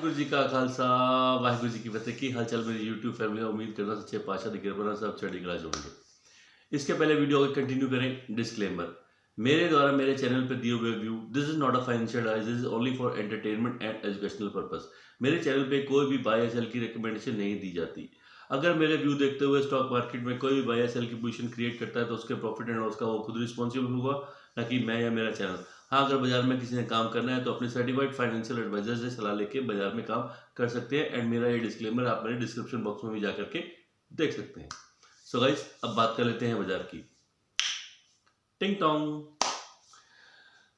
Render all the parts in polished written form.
वाहिगुरू जी का खालसा वाहिगुरू जी की फतेह। की हाल चाल मेरी यूट्यूब फैमिली, उम्मीद करना सच्चे पातशाह दी कृपा सब चढ़ी कला होंगे। इसके पहले वीडियो को कंटिन्यू करें, डिस्क्लेमर। मेरे द्वारा मेरे चैनल पर दिए हुए view, this is not a financial advice, this is only for entertainment and educational purpose. मेरे चैनल पे कोई भी बाय या सेल की रिकमेंडेशन नहीं दी जाती। अगर मेरे व्यू देखते हुए स्टॉक मार्केट में कोई भी बाय या सेल की पोजीशन क्रिएट करता है तो उसके प्रॉफिट एंड लॉस का वो खुद रिस्पॉन्सिबल होगा, ना कि मैं या मेरा चैनल। हाँ, अगर बाजार में किसी ने काम करना है तो अपने सर्टिफाइड फाइनेंशियल एडवाइजर से सलाह लेके बाजार में काम कर सकते हैं। एंड मेरा ये डिस्क्लेमर आप मेरे डिस्क्रिप्शन बॉक्स में भी जा करके देख सकते हैं। सो गाइस, अब बात कर लेते हैं बाजार की। टिंग टोंग।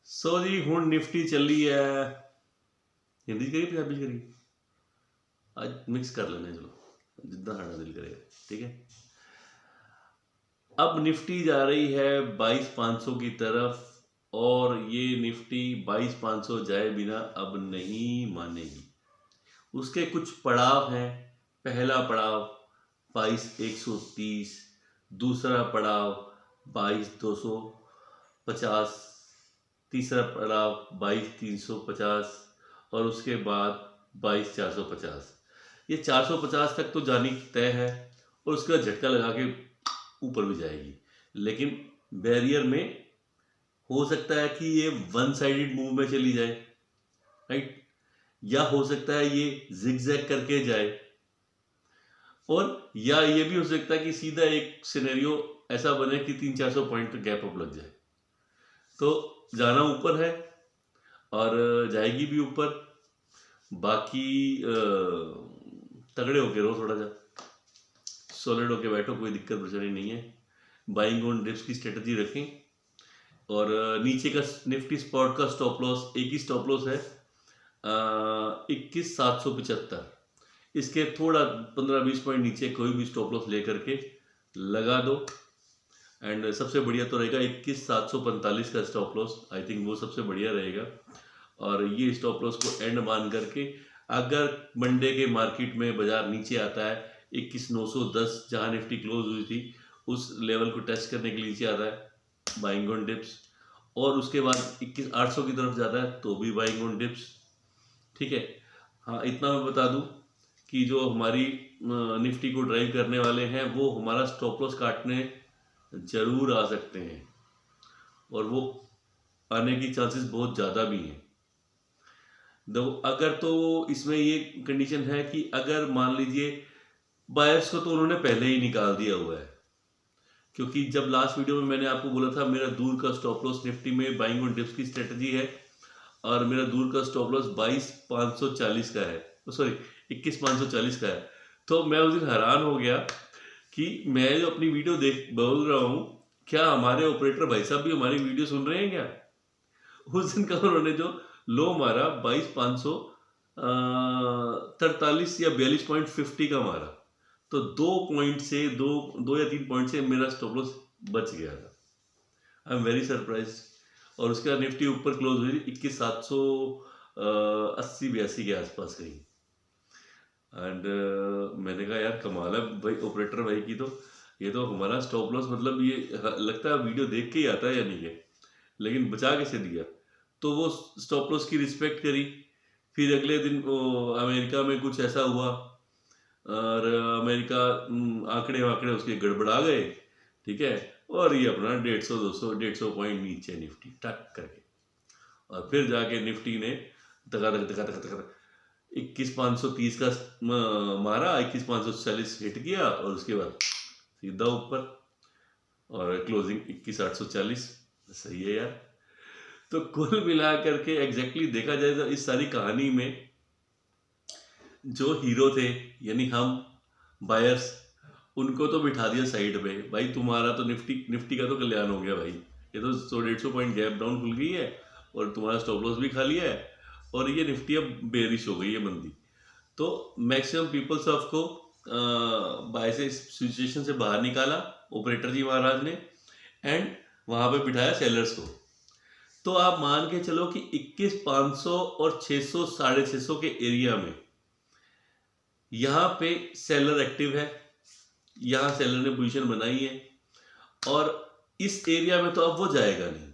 सो जी हुण निफ्टी चली है, हिंदी करिए पंजाबी करिए, आज मिक्स कर लेने, चलो जितना साड़ा दिल करेगा, ठीक है। अब निफ्टी जा रही है 22,500 की तरफ, और ये निफ्टी 22,500 जाए बिना अब नहीं मानेगी। उसके कुछ पड़ाव हैं। पहला पड़ाव 22,130, दूसरा पड़ाव 22,250, तीसरा पड़ाव 22,350 और उसके बाद 22,450। ये 450 तक तो जानी तय है और उसके बाद झटका लगा के ऊपर भी जाएगी, लेकिन बैरियर में हो सकता है कि ये वन साइडेड मूव में चली जाए, राइट, या हो सकता है ये जिगजैग करके जाए, और या ये भी हो सकता है कि सीधा एक सिनेरियो ऐसा बने कि 300-400 पॉइंट का गैप अप लग जाए। तो जाना ऊपर है और जाएगी भी ऊपर। बाकी तगड़े होके रहो, थोड़ा सा सॉलिड होके बैठो, कोई दिक्कत परेशानी नहीं है। बाइंग ऑन डिप्स की स्ट्रेटजी रखें, और नीचे का निफ्टी स्पॉट का स्टॉप लॉस, एक ही स्टॉप लॉस है 21,775। इसके थोड़ा 15-20 पॉइंट नीचे कोई भी स्टॉप लॉस लेकर के लगा दो। एंड सबसे बढ़िया तो रहेगा 21,745 का स्टॉप लॉस, आई थिंक वो सबसे बढ़िया रहेगा। और ये स्टॉप लॉस को एंड मान करके अगर मंडे के मार्केट में बाजार नीचे आता है 21,910 जहाँ निफ्टी क्लोज हुई थी, उस लेवल को टेस्ट करने के लिए नीचे आता है बाइंग ऑन डिप्स, और उसके बाद 21,800 की तरफ जाता है तो भी बाइंग ऑन डिप्स, ठीक है। हाँ, इतना मैं बता दूं कि जो हमारी निफ्टी को ड्राइव करने वाले हैं वो हमारा स्टॉप लॉस काटने जरूर आ सकते हैं, और वो आने की चांसेस बहुत ज़्यादा भी हैं। अगर तो इसमें ये कंडीशन है कि अगर मान लीजिए बायर्स को तो उन्होंने पहले ही निकाल दिया हुआ है, क्योंकि जब लास्ट वीडियो में मैंने आपको बोला था मेरा दूर का स्टॉप लॉस निफ्टी में बाइंग ऑन डिप्स की स्ट्रेटजी है, और मेरा दूर का स्टॉप लॉस 22,540 का है, सॉरी 21,540 का है। तो मैं उस दिन हैरान हो गया कि मैं जो अपनी वीडियो देख बोल रहा हूँ, क्या हमारे ऑपरेटर भाई साहब भी हमारी वीडियो सुन रहे हैं क्या। उस दिन का उन्होंने जो लो मारा 22,543 या 42.50 का मारा, तो 2 पॉइंट से 2 या 3 पॉइंट से मेरा स्टॉप लॉस बच गया था। I am very surprise. और उसके बाद निफ्टी ऊपर क्लोज हुई 21,780-82 के आसपास कहीं। एंड मैंने कहा यार कमाल है भाई ऑपरेटर भाई की, तो ये तो हमारा स्टॉप लॉस मतलब ये लगता है वीडियो देख के ही आता है या नहीं है, लेकिन बचा कैसे दिया। तो वो स्टॉप लॉस की रिस्पेक्ट करी। फिर अगले दिन अमेरिका में कुछ ऐसा हुआ और अमेरिका आंकड़े वाकड़े उसके गड़बड़ा गए, ठीक है, और ये अपना 150 पॉइंट नीचे निफ्टी टक करके, और फिर जाके निफ्टी ने धका 21,530 का मारा, 21,540 हिट किया, और उसके बाद सीधा ऊपर, और क्लोजिंग 21,840। सही है यार। तो कुल मिला करके एग्जैक्टली देखा जाए तो इस सारी कहानी में जो हीरो थे यानी हम बायर्स, उनको तो बिठा दिया साइड पे। भाई तुम्हारा तो निफ्टी का तो कल्याण हो गया भाई, ये तो 100-150 पॉइंट गैप डाउन खुल गई है और तुम्हारा स्टॉप लॉस भी खा लिया है, और ये निफ्टी अब बेरिश हो गई है मंदी। तो मैक्सिमम पीपल्स ऑफ को बाय से सिचुएशन से बाहर निकाला ऑपरेटर जी महाराज ने, एंड वहां पे बिठाया सेलर्स को। तो आप मान के चलो कि 21,500 और 600 650 के एरिया में यहाँ पे सेलर एक्टिव है, यहाँ सेलर ने पोजीशन बनाई है, और इस एरिया में तो अब वो जाएगा नहीं,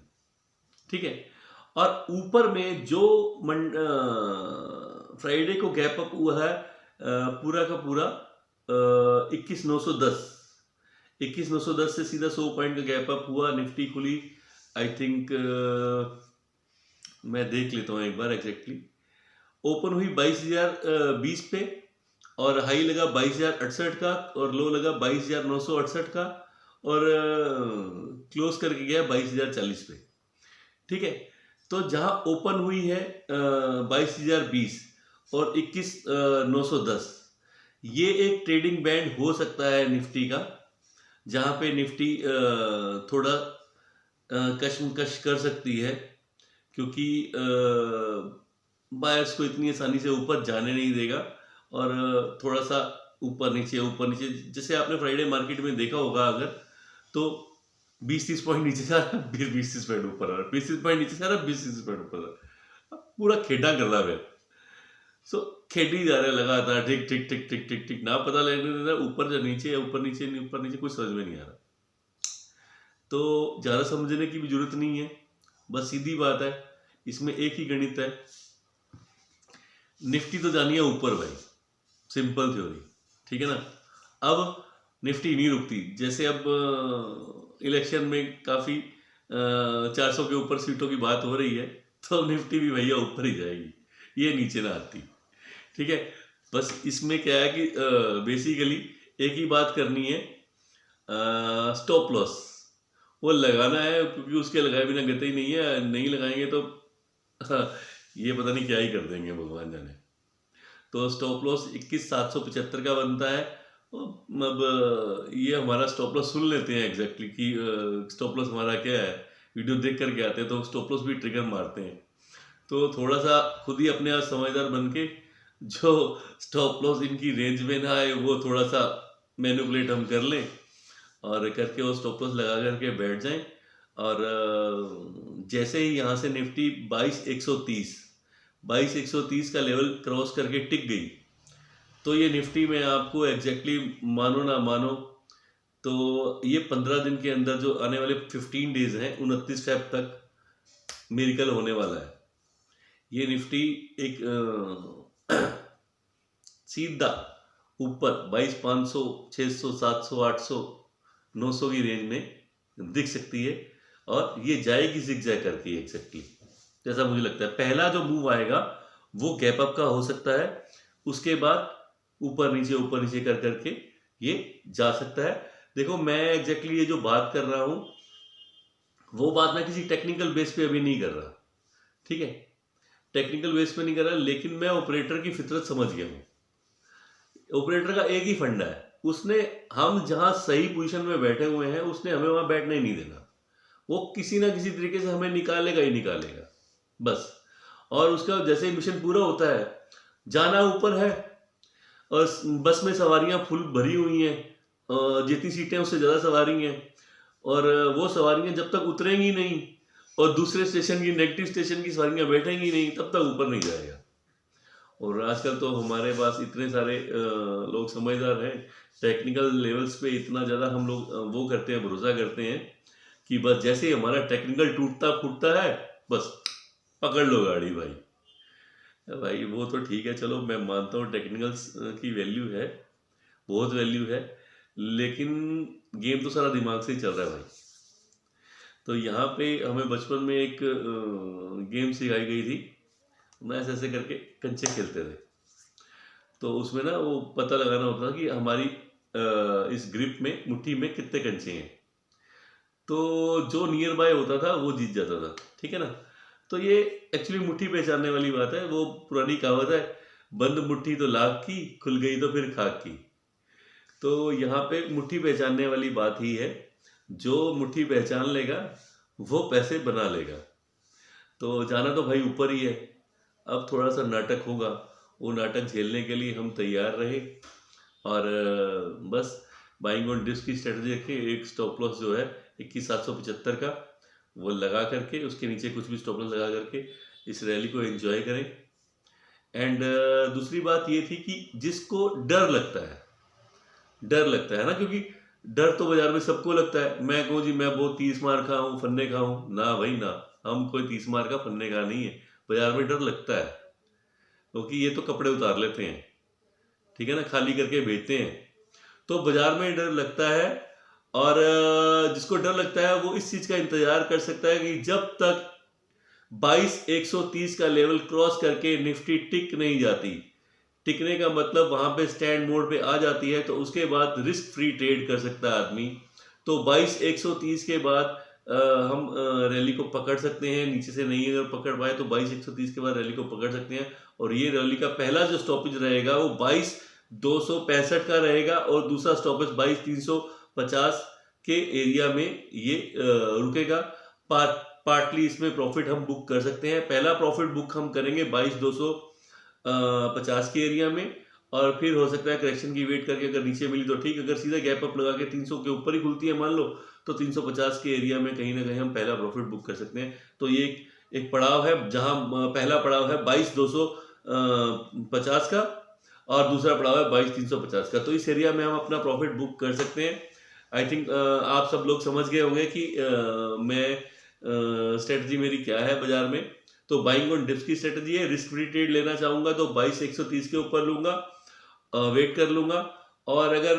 ठीक है। और ऊपर में जो फ्राइडे को गैप अप हुआ है पूरा का पूरा 21,910 21,910 से सीधा 100 पॉइंट का गैप अप हुआ। निफ्टी खुली आई थिंक मैं देख लेता हूँ एक बार एग्जैक्टली। ओपन हुई 22,020 पे और हाई लगा 22,068 का और लो लगा 22,968 का और क्लोज करके गया 22,040 पे। ठीक है, तो जहां ओपन हुई है 22,020 और 21,910, ये एक ट्रेडिंग बैंड हो सकता है निफ्टी का, जहां पे निफ्टी थोड़ा कशमकश कर सकती है, क्योंकि बायर्स को इतनी आसानी से ऊपर जाने नहीं देगा और थोड़ा सा ऊपर नीचे जैसे आपने फ्राइडे मार्केट में देखा होगा अगर, तो 20-30 पॉइंट नीचे से आ रहा है, 20-30 पॉइंट ऊपर आ रहा है, 20-30 पॉइंट नीचे से आ रहा है, 20-30 पॉइंट ऊपर आ रहा है, पूरा खेड़ा कर रहा है। सो खेड़ी जा रहा है लगातार, टिक टिक टिक टिक टिक टिक, ना पता लगने दे रहा ऊपर या नीचे, ऊपर नीचे कुछ समझ में नहीं आ रहा। तो ज़्यादा समझने की भी जरूरत नहीं है, बस सीधी बात है, इसमें एक ही गणित है, निफ्टी तो जानी है ऊपर भाई, सिंपल थ्योरी, ठीक है ना। अब निफ्टी नहीं रुकती, जैसे अब इलेक्शन में काफ़ी 400 के ऊपर सीटों की बात हो रही है, तो निफ्टी भी भैया ऊपर ही जाएगी, ये नीचे ना आती। ठीक है, बस इसमें क्या है कि बेसिकली एक ही बात करनी है, स्टॉप लॉस वो लगाना है, क्योंकि उसके लगाए बिना गते ही नहीं है, नहीं लगाएंगे तो ये पता नहीं क्या ही कर देंगे भगवान जाने। तो स्टॉप लॉस 21,775 का बनता है। अब ये हमारा स्टॉप लॉस सुन लेते हैं एग्जैक्टली कि स्टॉप लॉस हमारा क्या है, वीडियो देख करके आते हैं तो स्टॉप लॉस भी ट्रिगर मारते हैं। तो थोड़ा सा खुद ही अपने आप समझदार बन के जो स्टॉप लॉस इनकी रेंज में ना आए वो थोड़ा सा मैनिपुलेट हम कर लें और करके वो स्टॉप लॉस लगा करके बैठ जाएं। और जैसे ही यहाँ से निफ्टी 22,130 का लेवल क्रॉस करके टिक गई, तो ये निफ्टी में आपको एग्जैक्टली मानो ना मानो तो ये 15 दिन के अंदर जो आने वाले 15 डेज हैं 29 फेब तक मिरेकल होने वाला है। ये निफ्टी एक सीधा ऊपर 22,500, 600, 700, 800, 900 की रेंज में दिख सकती है और ये जाएगी ज़िगज़ैग करके एग्जैक्टली जैसा मुझे लगता है। पहला जो मूव आएगा वो गैप अप का हो सकता है, उसके बाद ऊपर नीचे कर करके ये जा सकता है। देखो मैं एग्जैक्टली ये जो बात कर रहा हूँ वो बात मैं किसी टेक्निकल बेस पे अभी नहीं कर रहा, ठीक है, टेक्निकल बेस पे नहीं कर रहा, लेकिन मैं ऑपरेटर की फितरत समझ गया हूँ। ऑपरेटर का एक ही फंडा है, उसने हम जहाँ सही पोजीशन में बैठे हुए हैं उसने हमें वहाँ बैठने ही नहीं देना, वो किसी ना किसी तरीके से हमें निकालेगा ही निकालेगा बस। और उसका जैसे ही मिशन पूरा होता है, जाना ऊपर है और बस में सवारियां फुल भरी हुई हैं, जितनी सीटें उससे ज़्यादा सवारी हैं, और वो सवारियां जब तक उतरेंगी नहीं और दूसरे स्टेशन की नेगेटिव स्टेशन की सवारियां बैठेंगी नहीं तब तक ऊपर नहीं जाएगा। और आजकल तो हमारे पास इतने सारे लोग समझदार हैं, टेक्निकल लेवल्स पे इतना ज़्यादा हम लोग वो करते हैं, भरोसा करते हैं कि बस जैसे ही हमारा टेक्निकल टूटता फूटता है बस पकड़ लो गाड़ी भाई वो तो ठीक है, चलो मैं मानता हूँ टेक्निकल्स की वैल्यू है, बहुत वैल्यू है, लेकिन गेम तो सारा दिमाग से ही चल रहा है भाई। तो यहाँ पे हमें बचपन में एक गेम सिखाई गई थी, ना ऐसे करके कंचे खेलते थे, तो उसमें ना वो पता लगाना होता था कि हमारी इस ग्रिप में मुट्ठी में कितने कंचे हैं, तो जो नियर बाय होता था वो जीत जाता था, ठीक है ना। तो ये एक्चुअली मुट्ठी पहचानने वाली बात है, वो पुरानी कहावत है, बंद मुट्ठी तो लाख की, खुल गई तो फिर खाक की। तो यहाँ पे मुट्ठी पहचानने वाली बात ही है, जो मुट्ठी पहचान लेगा वो पैसे बना लेगा। तो जाना तो भाई ऊपर ही है, अब थोड़ा सा नाटक होगा, वो नाटक झेलने के लिए हम तैयार रहे और बस बाइंग ऑन डिप्स की स्ट्रेटजी रखें। एक स्टॉप लॉस जो है 21,775 का वो लगा करके उसके नीचे कुछ भी स्टॉप लॉस लगा करके इस रैली को एंजॉय करें। एंड दूसरी बात ये थी कि जिसको डर लगता है ना, क्योंकि डर तो बाजार में सबको लगता है, मैं कहूँ जी मैं बहुत 30 मार खा हूँ, फन्ने खा हूँ, ना भाई ना, हम कोई 30 मार का फन्ने खा नहीं है, बाजार में डर लगता है, क्योंकि ये तो कपड़े उतार लेते हैं, ठीक है ना, खाली करके बेचते हैं। तो बाजार में डर लगता है, और जिसको डर लगता है वो इस चीज का इंतजार कर सकता है कि जब तक 22,130 का लेवल क्रॉस करके निफ्टी टिक नहीं जाती। टिकने का मतलब वहां पे स्टैंड मोड पे आ जाती है, तो उसके बाद रिस्क फ्री ट्रेड कर सकता है आदमी। तो 22,130 के बाद हम रैली को पकड़ सकते हैं। नीचे से नहीं अगर पकड़ पाए तो 22,130 के बाद रैली को पकड़ सकते हैं। और ये रैली का पहला जो स्टॉपेज रहेगा वो 22,265 का रहेगा, और दूसरा स्टॉपेज 22,350 के एरिया में ये रुकेगा। पार्टली इसमें प्रॉफिट हम बुक कर सकते हैं। पहला प्रॉफिट बुक हम करेंगे 22,250 के एरिया में, और फिर हो सकता है करेक्शन की वेट करके अगर नीचे मिली तो ठीक, अगर सीधा गैप अप लगा के 300 के ऊपर ही खुलती है मान लो, तो 350 के एरिया में कहीं ना कहीं हम पहला प्रॉफिट बुक कर सकते हैं। तो ये एक पड़ाव है, जहां पहला पड़ाव है 22,250 का, और दूसरा पड़ाव है 22,350 का। तो इस एरिया में हम अपना प्रॉफिट बुक कर सकते हैं। आई थिंक आप सब लोग समझ गए होंगे कि मैं स्ट्रेटजी मेरी क्या है बाजार में। तो बाइंग ऑन डिप्स की स्ट्रेटजी है। रिस्क फ्री ट्रेड लेना चाहूंगा तो 22,130 के ऊपर लूंगा, वेट कर लूंगा। और अगर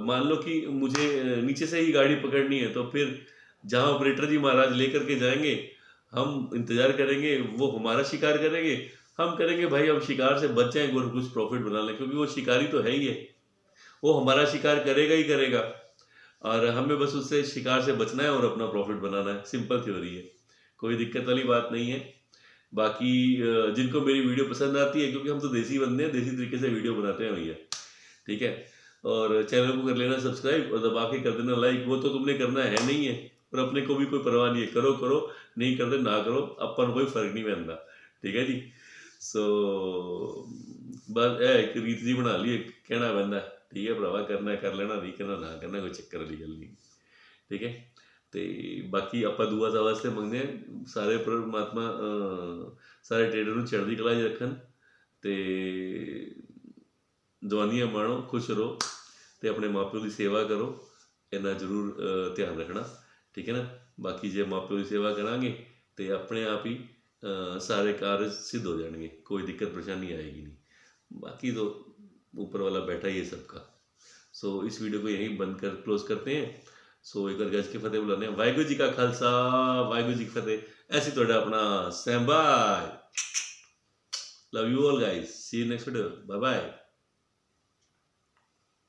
मान लो कि मुझे नीचे से ही गाड़ी पकड़नी है, तो फिर जहां ऑपरेटर जी महाराज लेकर के जाएंगे हम इंतजार करेंगे, वो हमारा शिकार करेंगे, हम करेंगे भाई हम शिकार से बच जाएंगे और कुछ प्रॉफिट बना लें, क्योंकि वो शिकारी तो है ही है, वो हमारा शिकार करेगा ही करेगा, और हमें बस उससे शिकार से बचना है और अपना प्रॉफिट बनाना है। सिंपल थ्योरी है, कोई दिक्कत वाली बात नहीं है। बाकी जिनको मेरी वीडियो पसंद आती है, क्योंकि हम तो देसी बंदे हैं, देसी तरीके से वीडियो बनाते हैं भैया, ठीक है। और चैनल को कर लेना सब्सक्राइब और दबा के कर देना लाइक। वो तो तुमने करना है नहीं है, पर अपने को भी कोई परवाह नहीं है, करो करो, नहीं कर दे ना करो, अपन कोई फर्क नहीं पैंता, ठीक है जी। सो बस एक रीत जी बना ली, कहना पैंदा, ठीक है भरावा, करना कर लेना, नहीं करना ना करना, कोई चक्कर वाली गल नहीं, ठीक है। ਤੇ ਬਾਕੀ ਆਪਾਂ ਦੁਆ ਦਾ ਵਾਸਤੇ ਮੰਗਦੇ ਹਾਂ ਸਾਰੇ ਪਰਮਾਤਮਾ ਸਾਰੇ ਟ੍ਰੇਡਰ ਨੂੰ ਚੜ੍ਹਦੀ ਕਲਾ 'ਚ ਰੱਖਣ, ਤੇ ਜਵਾਨੀਆਂ ਮਾਣੋ, ਖੁਸ਼ ਰਹੋ, ਤੇ ਆਪਣੇ ਮਾਪਿਓ ਦੀ ਸੇਵਾ ਕਰੋ, ਇੰਨਾ ਜ਼ਰੂਰ ਧਿਆਨ ਰੱਖਣਾ, ਠੀਕ ਹੈ ਨਾ। ਬਾਕੀ ਜੇ ਮਾਪਿਓ ਦੀ ਸੇਵਾ ਕਰਾਂਗੇ ਤੇ ਆਪਣੇ ਆਪ ਹੀ सारे कार्य सिद्ध हो जाएंगे, कोई दिक्कत परेशानी आएगी नहीं। बाकी तो ऊपर वाला बैठा ही है सबका। सो इस वीडियो को यहीं बंद कर क्लोज करते हैं। सो एक बार गज के फतेह बुलाने, वाहिगुरू जी का खालसा वाहिगुरू जी की फतेह। ऐसे तो अपना Sam bye, love you all guys, see you next video, bye bye.